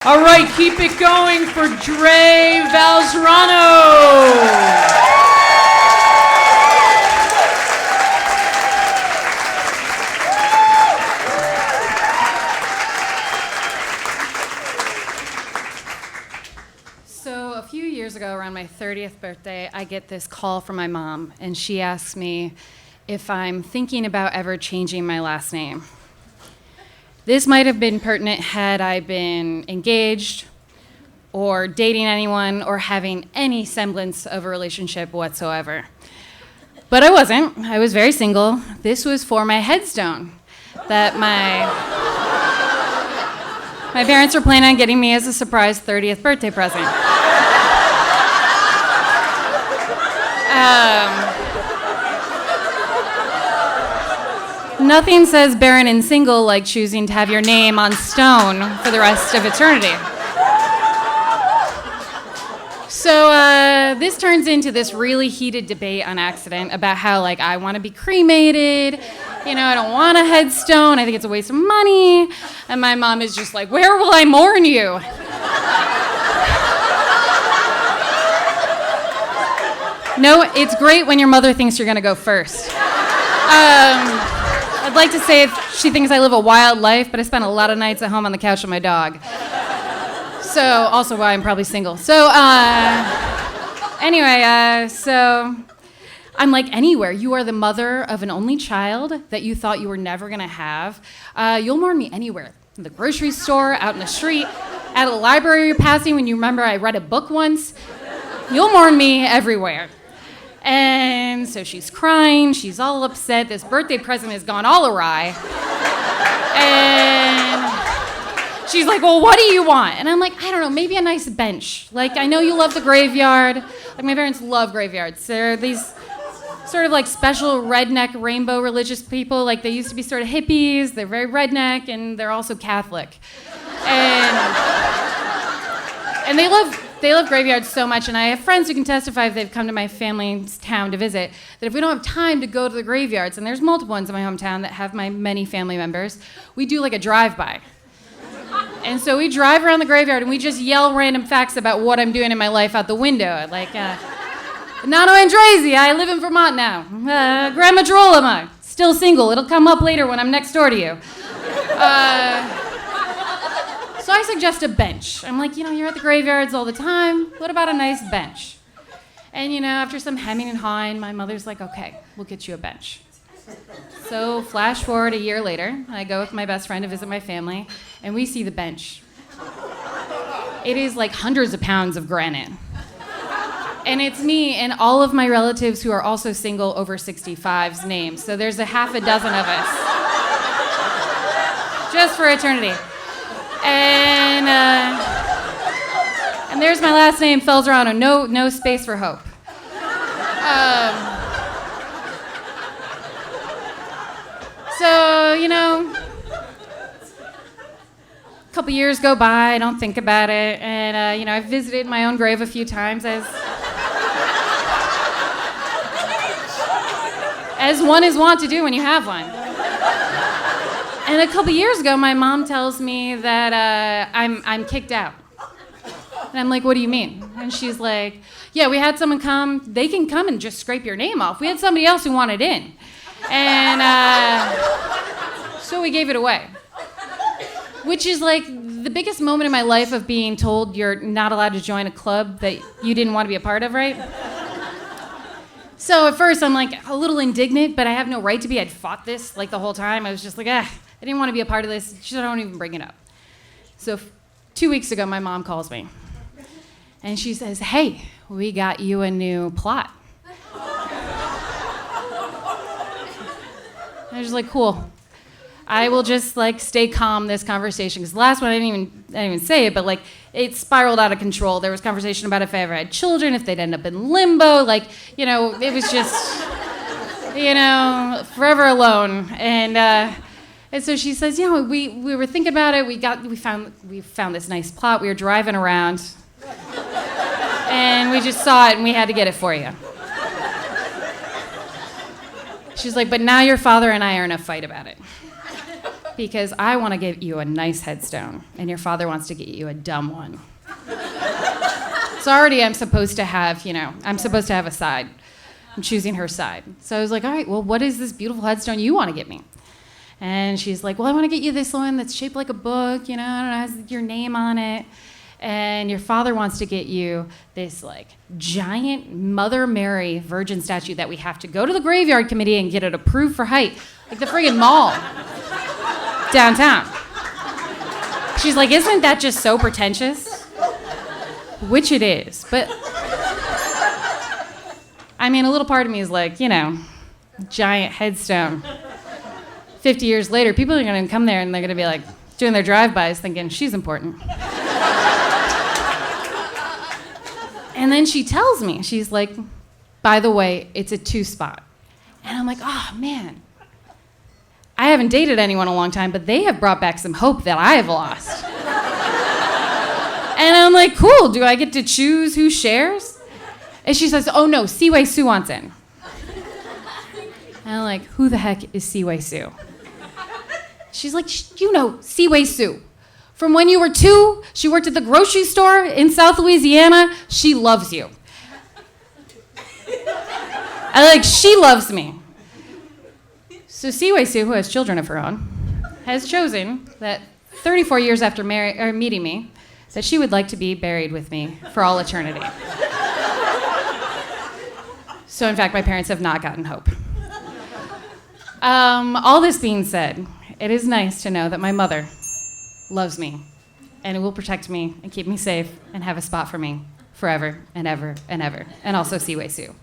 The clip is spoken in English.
All right, keep it going for Dre Falzarano. So a few years ago, around my 30th birthday, I get this call from my mom, and she asks me if I'm thinking about ever changing my last name. This might have been pertinent had I been engaged or dating anyone or having any semblance of a relationship whatsoever. But I wasn't. I was very single. This was for my headstone that my parents were planning on getting me as a surprise 30th birthday present. Nothing says barren and single like choosing to have your name on stone for the rest of eternity. So this turns into this really heated debate on accident about how, I want to be cremated. I don't want a headstone. I think it's a waste of money. And my mom is just like, where will I mourn you? No, it's great when your mother thinks you're going to go first. I'd like to say she thinks I live a wild life, but I spend a lot of nights at home on the couch with my dog. So, also why I'm probably single. So, anyway, so I'm like, anywhere. You are the mother of an only child that you thought you were never going to have. You'll mourn me anywhere. In the grocery store, out in the street, at a library you're passing when you remember I read a book once. You'll mourn me everywhere. And so she's crying, she's all upset, this birthday present has gone all awry. And she's like, well, what do you want? And I'm like, I don't know, maybe a nice bench. I know you love the graveyard. My parents love graveyards. They're these sort of special redneck rainbow religious people. They used to be sort of hippies, they're very redneck, and they're also Catholic. And they love graveyards so much, and I have friends who can testify if they've come to my family's town to visit, that if we don't have time to go to the graveyards, and there's multiple ones in my hometown that have my many family members, we do a drive-by. And so we drive around the graveyard and we just yell random facts about what I'm doing in my life out the window. Nano Andresi, I live in Vermont now. Grandma Girolamo, still single. It'll come up later when I'm next door to you. So I suggest a bench. I'm like, you're at the graveyards all the time. What about a nice bench? And, after some hemming and hawing, my mother's like, okay, we'll get you a bench. So flash forward a year later, I go with my best friend to visit my family, and we see the bench. It is hundreds of pounds of granite. And it's me and all of my relatives who are also single over 65's names. So there's a half a dozen of us. Just for eternity. And there's my last name, Falzarano. No space for hope. So, a couple years go by, I don't think about it, and, I've visited my own grave a few times as one is wont to do when you have one. And a couple years ago, my mom tells me that I'm kicked out. And I'm like, what do you mean? And she's like, yeah, we had someone come. They can come and just scrape your name off. We had somebody else who wanted in. And so we gave it away. Which is the biggest moment in my life of being told you're not allowed to join a club that you didn't want to be a part of, right? So at first I'm a little indignant, but I have no right to be. I'd fought this the whole time. I was just I didn't want to be a part of this. She said, don't even bring it up. So 2 weeks ago, my mom calls me. And she says, hey, we got you a new plot. I was like, cool. I will just stay calm this conversation. Because the last one, I didn't even say it, but it spiraled out of control. There was conversation about if I ever had children, if they'd end up in limbo. It was just, forever alone. And so she says, we were thinking about it. We found this nice plot. We were driving around, and we just saw it, and we had to get it for you. She's like, but now your father and I are in a fight about it. because I want to get you a nice headstone, and your father wants to get you a dumb one. So already I'm supposed to have a side. I'm choosing her side. So I was like, all right, well, what is this beautiful headstone you want to get me? And she's like, well, I want to get you this one that's shaped like a book, I don't know, has your name on it. And your father wants to get you this like giant Mother Mary Virgin statue that we have to go to the graveyard committee and get it approved for height, like the friggin' mall downtown. She's like, isn't that just so pretentious? Which it is, but I mean, a little part of me is like, giant headstone. 50 years later, people are gonna come there and they're gonna be like doing their drive-bys thinking she's important. And then she tells me, she's like, by the way, it's a 2-spot. And I'm like, oh man. I haven't dated anyone in a long time, but they have brought back some hope that I have lost. And I'm like, cool, do I get to choose who shares? And she says, oh no, Seaway Sue wants in. And I'm like, who the heck is Seaway Sue? She's like, Seaway Sue. From when you were 2, she worked at the grocery store in South Louisiana. She loves you. She loves me. So Seaway Sue, who has children of her own, has chosen that 34 years after meeting me, that she would like to be buried with me for all eternity. So in fact, my parents have not gotten hope. All this being said, it is nice to know that my mother loves me, and it will protect me and keep me safe and have a spot for me forever and ever and ever, and also Seaway Sue.